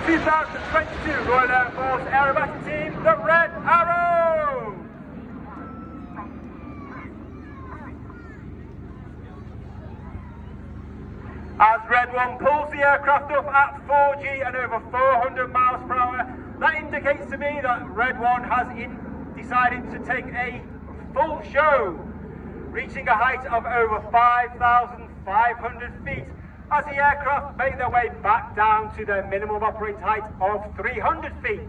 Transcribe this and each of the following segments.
2022 Royal Air Force Aerobatic Team, the Red Arrows! As Red 1 pulls the aircraft up at 4G and over 400 miles per hour, that indicates to me that Red 1 has decided to take a full show, reaching a height of over 5,500 feet as the aircraft make their way back down to their minimum operating height of 300 feet.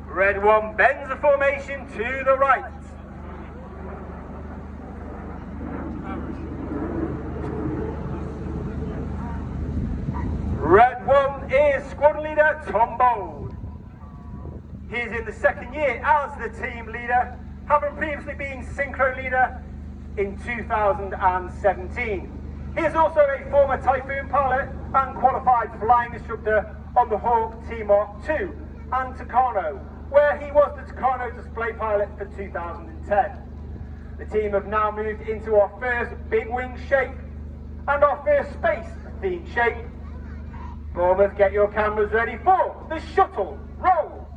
Red 1 bends the formation to the right. Red 1 is squadron leader Tom Bold. He is in the second year as the team leader, having previously been synchro leader in 2017. He is also a former Typhoon pilot and qualified flying instructor on the Hawk T-Mark 2 and Tucano, where he was the Tucano display pilot for 2010. The team have now moved into our first big wing shape and our first space themed shape. Bournemouth, get your cameras ready for the shuttle roll.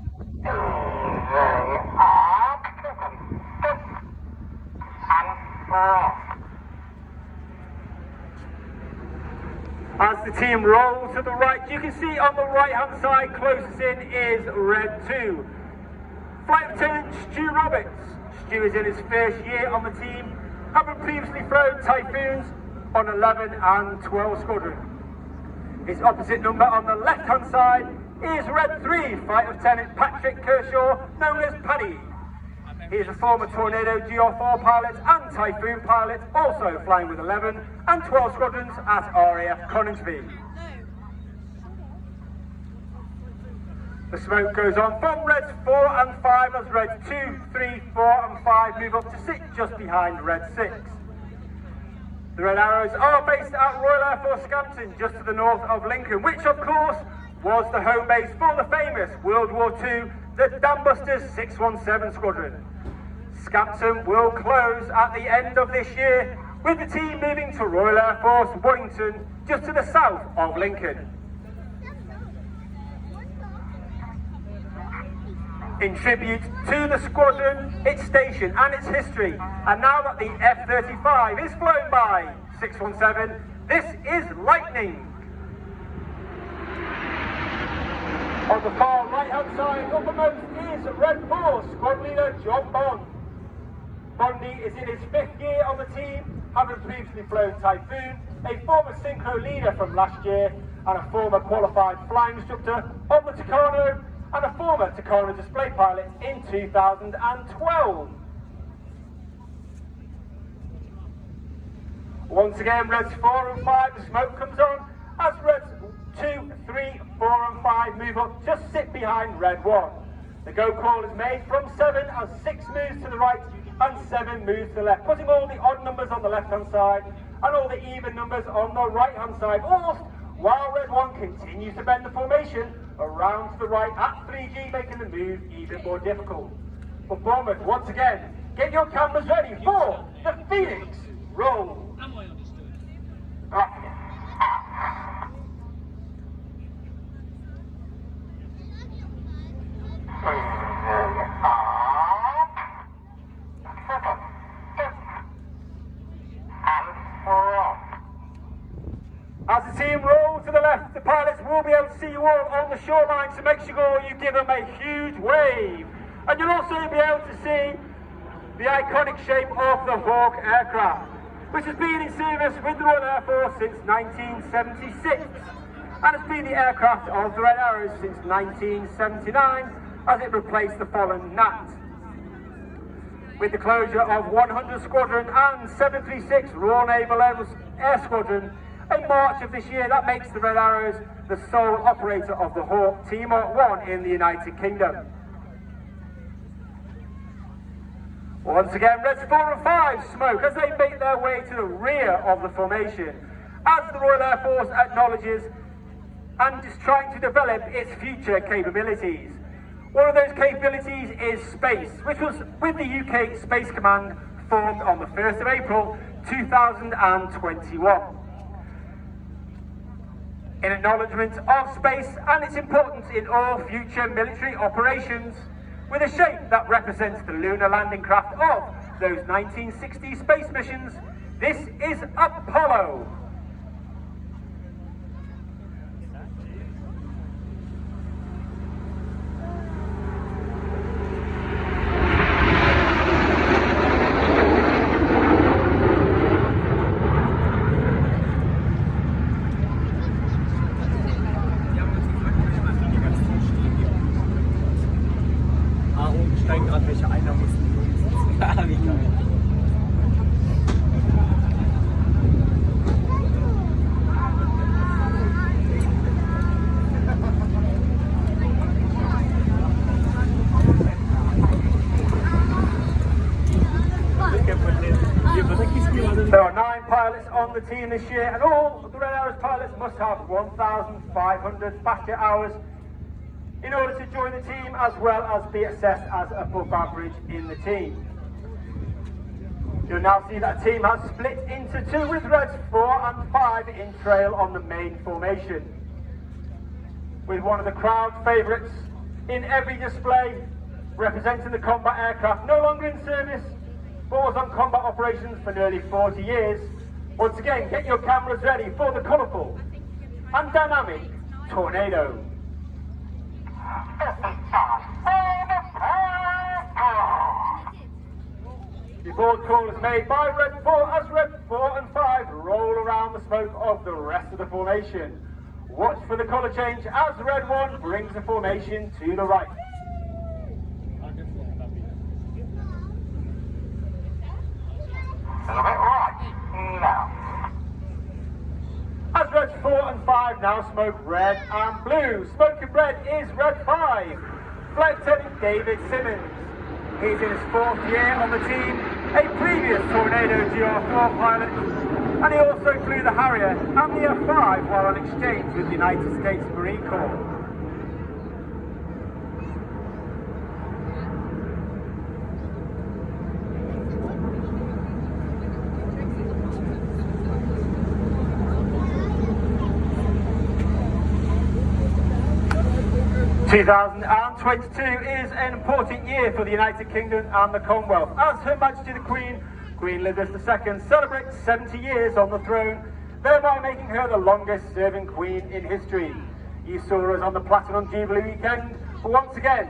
As the team rolls to the right, you can see on the right hand side closest in is Red 2. Flight Lieutenant Stu Roberts. Stu is in his first year on the team, having previously flown Typhoons on 11 and 12 Squadron. His opposite number on the left hand side is Red 3, Flight Lieutenant Patrick Kershaw, known as Paddy. He is a former Tornado GR4 pilot and Typhoon pilot, also flying with 11 and 12 squadrons at RAF Coningsby. The smoke goes on from Reds 4 and 5 as Reds 2, 3, 4 and 5 move up to sit just behind Red 6. The Red Arrows are based at Royal Air Force Scampton, just to the north of Lincoln, which of course was the home base for the famous World War II, the Dambusters 617 Squadron. Scampton will close at the end of this year, with the team moving to Royal Air Force Warrington, just to the south of Lincoln. In tribute to the squadron, its station and its history, and now that the F-35 is flown by 617, this is Lightning. On the far right hand side, uppermost is Red 4 squad leader John Bond. Bondy is in his 5th year on the team, having previously flown Typhoon, a former synchro leader from last year, and a former qualified flying instructor on the Tucano, and a former Tucano display pilot in 2012. Once again, Reds 4 and 5, the smoke comes on, as Reds 2, 3, 4 and 5 move up, just sit behind Red 1. The go call is made from 7 as 6 moves to the right and 7 moves to the left, putting all the odd numbers on the left hand side and all the even numbers on the right hand side, while Red 1 continues to bend the formation around to the right at 3G, making the move even more difficult. For Bournemouth, once again, get your cameras ready for the Phoenix roll. As the team rolls to the left, the pilots will be able to see you all on the shoreline, so make sure you give them a huge wave. And you'll also be able to see the iconic shape of the Hawk aircraft, which has been in service with the Royal Air Force since 1976, and has been the aircraft of the Red Arrows since 1979, as it replaced the fallen Gnat. With the closure of 100 Squadron and 736 Royal Naval Air Squadron in March of this year, that makes the Red Arrows the sole operator of the Hawk T-Mark 1 in the United Kingdom. Once again, Reds 4 and 5 smoke as they make their way to the rear of the formation, as the Royal Air Force acknowledges and is trying to develop its future capabilities. One of those capabilities is space, which was with the UK Space Command, formed on the 1st of April 2021. in acknowledgement of space and its importance in all future military operations, with a shape that represents the lunar landing craft of those 1960 space missions. This is Apollo. Steigen gerade welche ein, da mussten die ja, wie geil. 9 pilots on the team this year, and all the Red Arrows pilots must have 1,500 fast jet hours in order to join the team, as well as be assessed as above average in the team. You'll now see that team has split into 2, with Reds 4 and 5 in trail on the main formation, with one of the crowd favourites in every display, representing the combat aircraft, no longer in service, but was on combat operations for nearly 40 years. Once again, get your cameras ready for the colourful and dynamic Tornado. The board call is made by Red 4 as Red 4 and 5 roll around the smoke of the rest of the formation. Watch for the colour change as Red 1 brings the formation to the right. As Red 4 and 5 now smoke red and blue. Smoking red is Red 5, Flight Lieutenant David Simmons. He's in his 4th year on the team, a previous Tornado GR4 pilot, and he also flew the Harrier and the F5 while on exchange with the United States Marine Corps. 2022 is an important year for the United Kingdom and the Commonwealth, as Her Majesty the Queen, Queen Elizabeth II, celebrates 70 years on the throne, thereby making her the longest serving Queen in history. You saw us on the Platinum Jubilee weekend, but once again,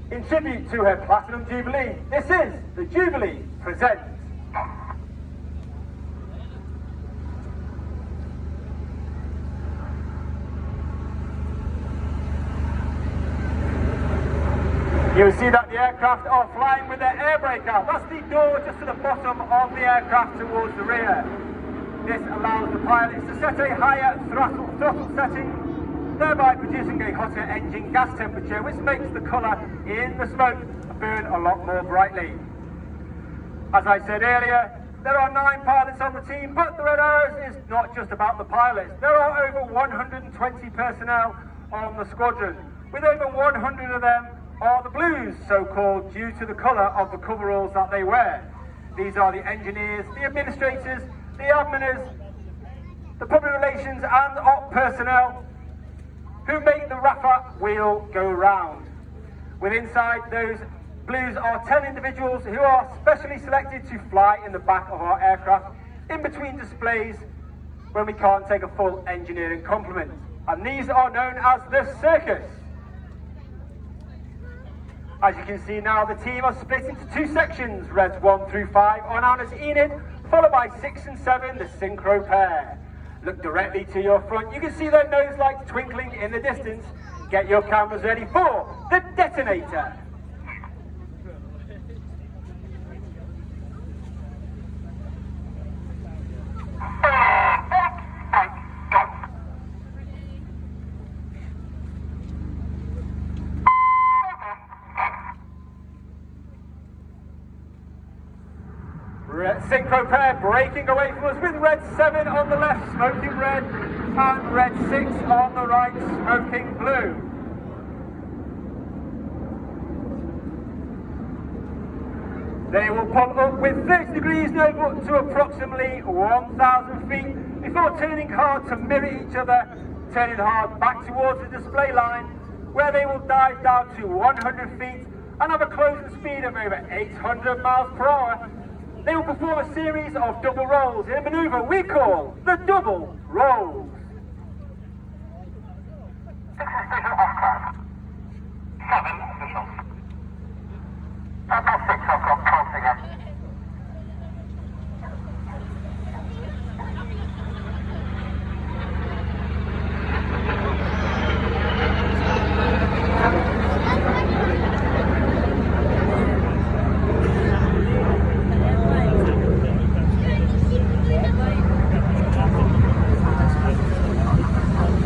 in tribute to her Platinum Jubilee, this is the Jubilee Presents. You'll see that the aircraft are flying with their air brake out. That's the door just to the bottom of the aircraft towards the rear. This allows the pilots to set a higher throttle setting, thereby producing a hotter engine gas temperature, which makes the colour in the smoke burn a lot more brightly. As I said earlier, there are 9 pilots on the team, but the Red Arrows is not just about the pilots. There are over 120 personnel on the squadron, with over 100 of them are the Blues, so-called due to the colour of the coveralls that they wear. These are the engineers, the administrators, the adminers, the public relations and op personnel who make the RAFA wheel go round. With inside those Blues are 10 individuals who are specially selected to fly in the back of our aircraft in between displays when we can't take a full engineering complement. And these are known as the Circus. As you can see now, the team are split into 2 sections. Reds 1 through 5 are known as Enid, followed by 6 and 7, the Synchro pair. Look directly to your front. You can see their nose lights twinkling in the distance. Get your cameras ready for the detonator. Synchro pair breaking away from us with Red 7 on the left, smoking red, and Red 6 on the right, smoking blue. They will pop up with 30 degrees nose up to approximately 1,000 feet before turning hard to mirror each other, turning hard back towards the display line, where they will dive down to 100 feet and have a closing speed of over 800 miles per hour. They will perform a series of double rolls in a manoeuvre we call the double rolls. 6 station off time. 7 officials. 6 o'clock crossing it.